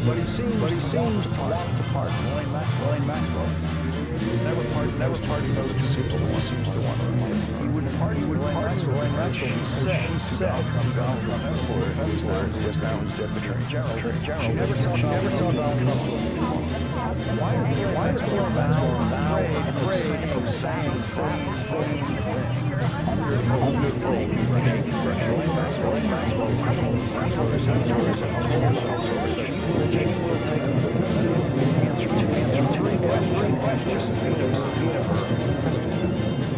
But he seems to want to part. William Maxwell. Never party those two seems to want to. He would party with William Maxwell. She said to Donald Trump was just Attorney General. She never saw Donald Trump. Why is William Maxwell afraid of saying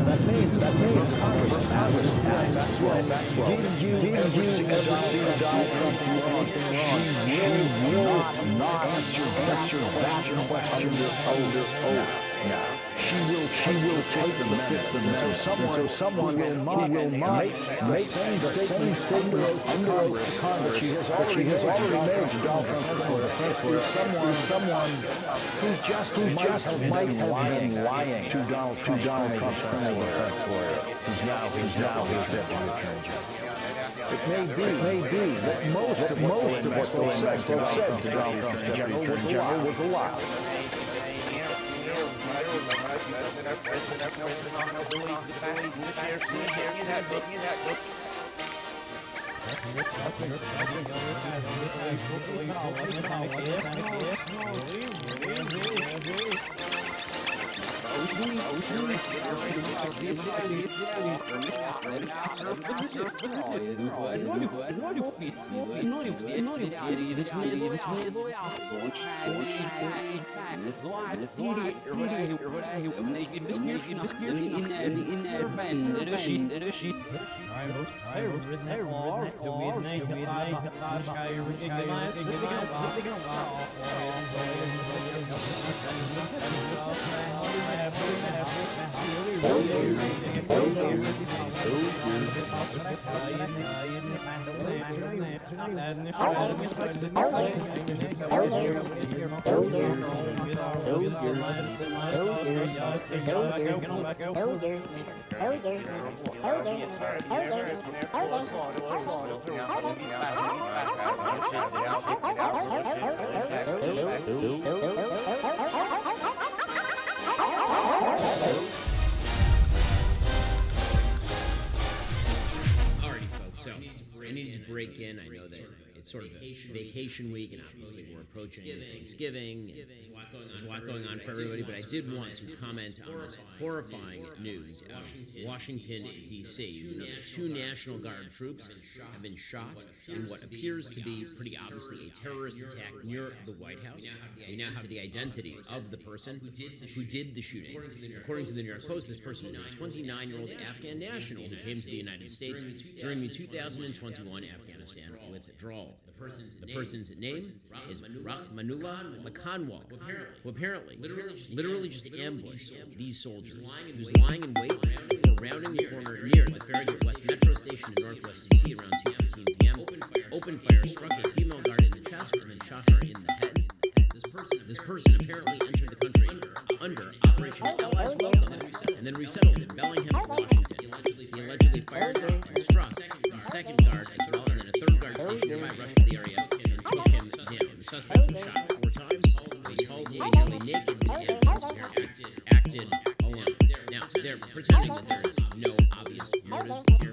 That means Congress asks Maxwell, did you ever see Donald Trump do anything wrong? She will not answer that question under oath. She will take the Fifth Amendment. So someone will not make the same statement under oath to Congress she has already made to Donald Trump is someone who might have been lying to Donald Trump's criminal defense lawyer, who's now his deputy attorney general. It may be that most of what Maxwell said to Donald Trump's deputy attorney general was a lie. I need to break in. I know that it's sort of a vacation week, and obviously we're approaching Thanksgiving. There's a lot going on for everybody, but I did want to comment on this horrifying news out of Washington, D.C. Two National Guard troops have been shot in what appears to be pretty obviously a terrorist attack near the White House. We now have the identity of the person who did the shooting. According to the New York Post, this person is a 29-year-old Afghan national who came to the United States during the 2021 Afghanistan withdrawal. The person's name is Rahmanullah Lakanwal, who apparently literally just ambushed these soldiers. He was lying in wait, surrounding Farragut West Metro Station in Northwest D.C. around 2:15 p.m. Opened fire, struck a female guard in the chest, and then shot her in the head. This person apparently entered the country under Operation Allies Welcome and then resettled in Bellingham, Washington. He allegedly fired and struck the second guard as well, and then a third guard stationed nearby rushed to the area and took him down. The suspect was shot 4 times, was hauled in nearly naked, and acted alone. Now, they're pretending that there is no obvious motive here.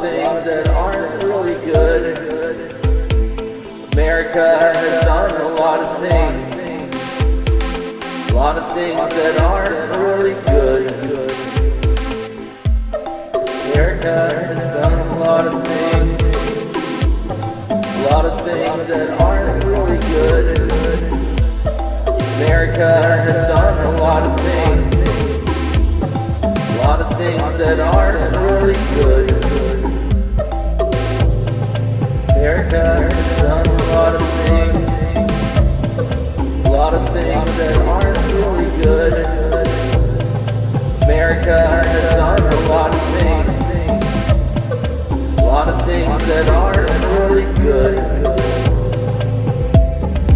things that aren't really good. America has done a lot of things. A lot of things that aren't really good. America has done a lot of things. A lot of things that aren't really good. America has done a lot of things. A lot of things that aren't really good. America has done a lot of things. A lot of things that aren't really good. America has done a lot of things. A lot of things that aren't really good.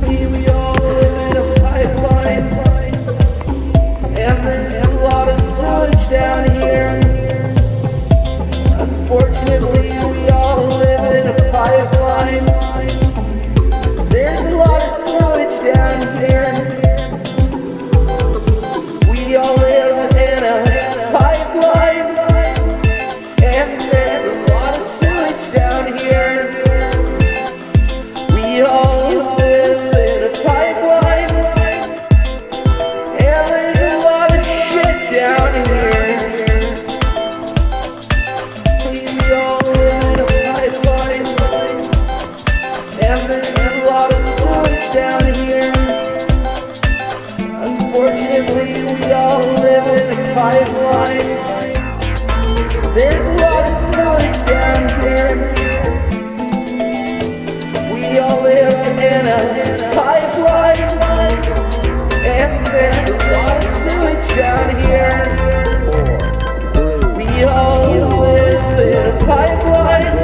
We all live in a pipeline, and there's a lot of sewage down here. Unfortunately, we all live in a pipeline. There's a lot of sewage down here. We all live in a pipeline, and there's a lot of sewage down here. We all live in a pipeline, and there's a lot of shit down here. We all live in a pipeline, and there's a lot of sewage down here. Unfortunately, we all live in a pipeline. There's a lot of sewage down here. We all live in a pipeline, and there's a lot of sewage down here. We all live in a pipeline,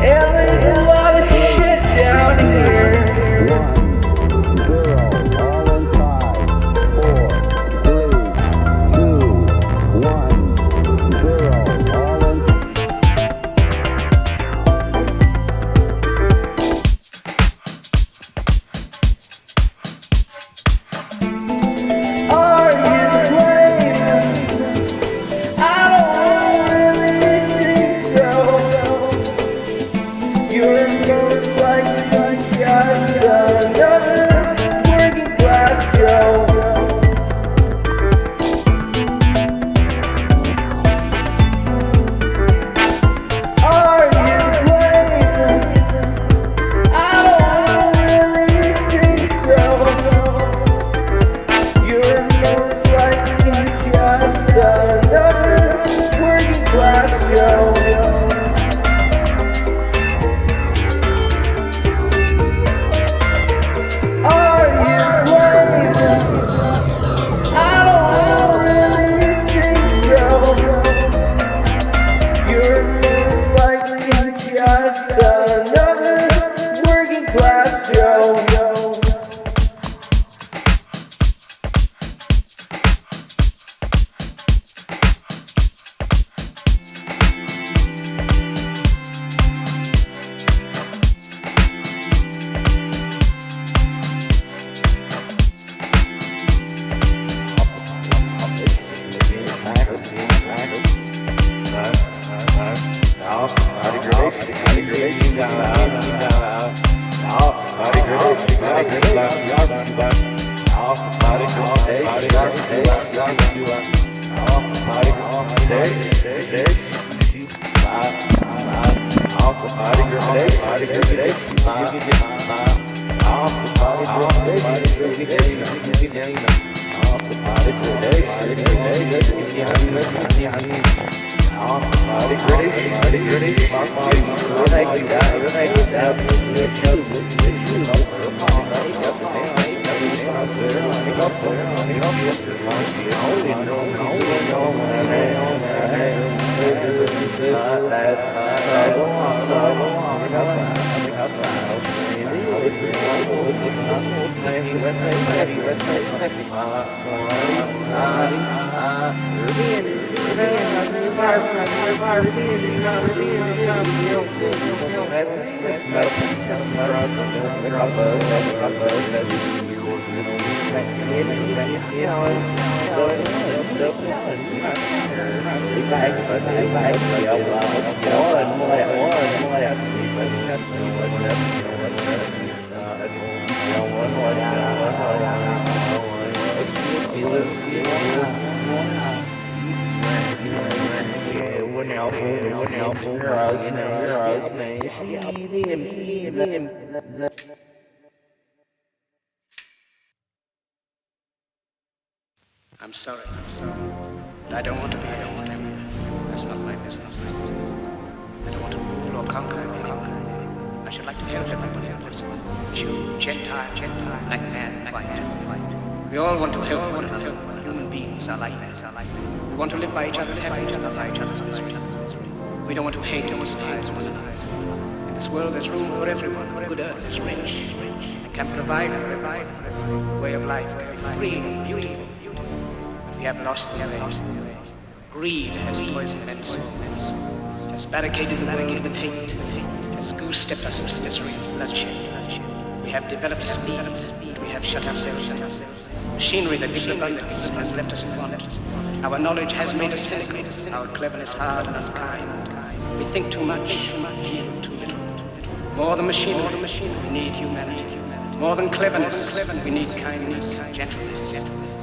and there's a lot of shit down here. Are you blaming? I don't really think so. You're most likely just another working class Joe. Are you blaming? I don't really think so. You're most likely just another working class Joe. Are you blaming? I don't really think so. You're most likely just another working class Joe. I'm sorry. But I don't want to be. That's not my business. I don't want to rule or conquer anyone. I should like to help everybody in principle. Jew, Gentile, black man, white. We all want to help one another. Human beings are like that. We want to live by each other's happiness, not by each other's misery. We don't want to hate or despise one another. In this world, there's room for everyone. The good earth is rich and can provide for everyone. The way of life can be free and beautiful. We have lost the way. Greed has poisoned men's souls, has barricaded the world with hate, has goose-stepped us into misery and bloodshed. We have developed speed, and we have shut ourselves in. Machinery that gives abundance has left us in want. Our knowledge has made us cynical, our cleverness hard and unkind. We think too much, feel too little. More than machinery, we need humanity. More than cleverness, we need kindness and gentleness.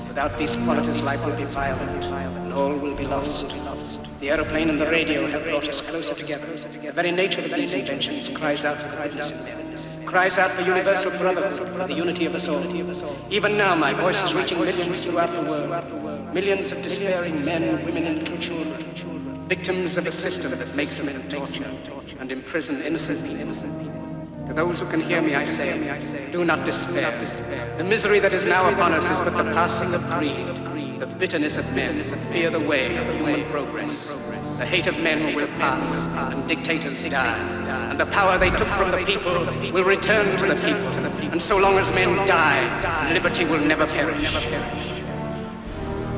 Without these qualities, life will be violent, and all will be lost. The aeroplane and the radio have brought us closer together. The very nature of these inventions cries out for the goodness in men, cries out for universal brotherhood, for the unity of us all. Even now, my voice is reaching millions throughout the world. Millions of despairing men, women, and little children, victims of a system that makes men torture and imprison innocent people. To those who can hear me, I say, do not despair. The misery that is now upon us is but the passing of greed, the bitterness of men fear the way of human progress. The hate of men will pass, and dictators die, and the power they took from the people will return to the people. And so long as men die, liberty will never perish.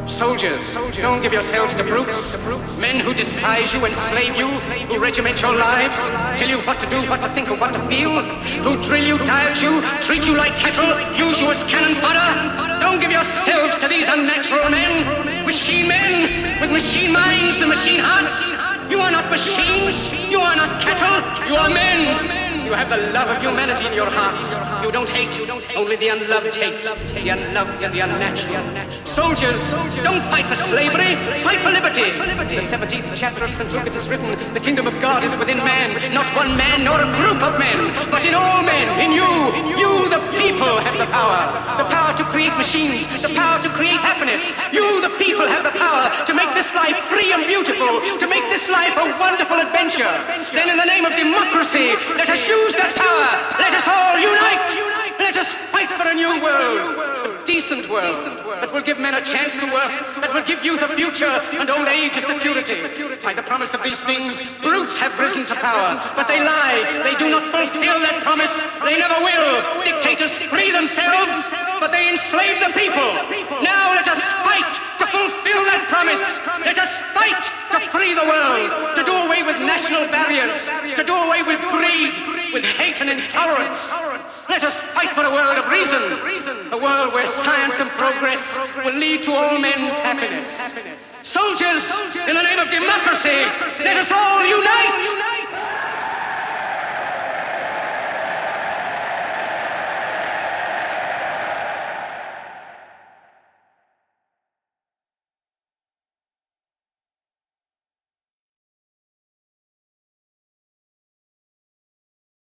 Soldiers, don't give yourselves to brutes, men who despise you, enslave you, who regiment your lives, tell you what to do, what to think, and what to feel, who drill you, diet you, treat you like cattle, use you as cannon fodder. Don't give yourselves to these unnatural men, machine men, with machine minds and machine hearts. You are not machines, you are not cattle, you are men. You have the love of humanity in your hearts. You don't hate, only the unloved hate, the unloved and the unnatural. Soldiers, don't fight for slavery, fight for liberty. The 17th chapter of St. Luke it is written, the kingdom of God is within man, not one man nor a group of men, but in all men, in you. You, the people, have the power to create machines, the power to create happiness. You, the people, have the power to make this life free and beautiful, to make this life a wonderful adventure. Then in the name of democracy, let us use that power. Let us all unite. Let us fight for a new world, a decent world, that will give men a chance to work, that will give youth a future and old age a security. By the promise of these things, brutes have risen to power, but they lie. They do not fulfill that promise. They never will. Dictators free themselves, but they enslave the people. Now let us fight to fulfill that promise. Let us fight to free the world, to do away with national barriers, to do away with greed, with hate and intolerance. Let us fight for a world of reason, a world where science and progress will lead to all men's happiness. Soldiers, in the name of democracy, let us all unite!